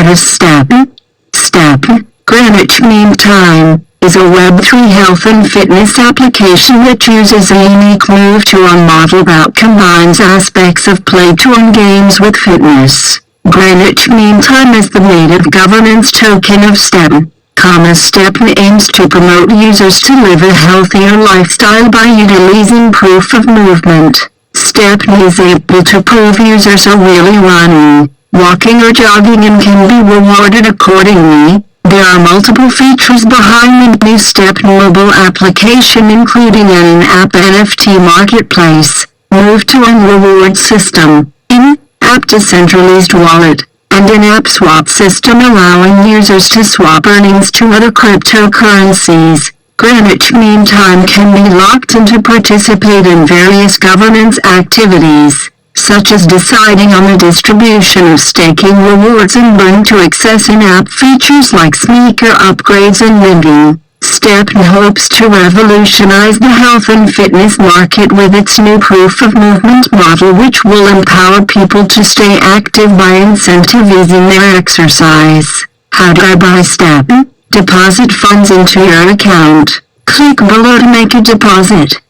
What is STEPN? STEPN, Greenwich Mean Time, is a Web3 health and fitness application that uses a unique move to a model that combines aspects of play to earn games with fitness. Greenwich Mean Time is the native governance token of STEPN. STEPN aims to promote users to live a healthier lifestyle by utilizing proof of movement. STEPN is able to prove users are really running, walking or jogging and can be rewarded accordingly. There are multiple features behind the new STEPN mobile application, including an in-app NFT marketplace, move to earn reward system, in-app decentralized wallet, and in-app swap system allowing users to swap earnings to other cryptocurrencies. Greenwich Mean Time can be locked in to participate in various governance activities, such as deciding on the distribution of staking rewards and bring to access in-app features like sneaker upgrades and living. STEPN hopes to revolutionize the health and fitness market with its new proof of movement model, which will empower people to stay active by incentivizing their exercise. How do I buy STEPN? Deposit funds into your account. Click below to make a deposit.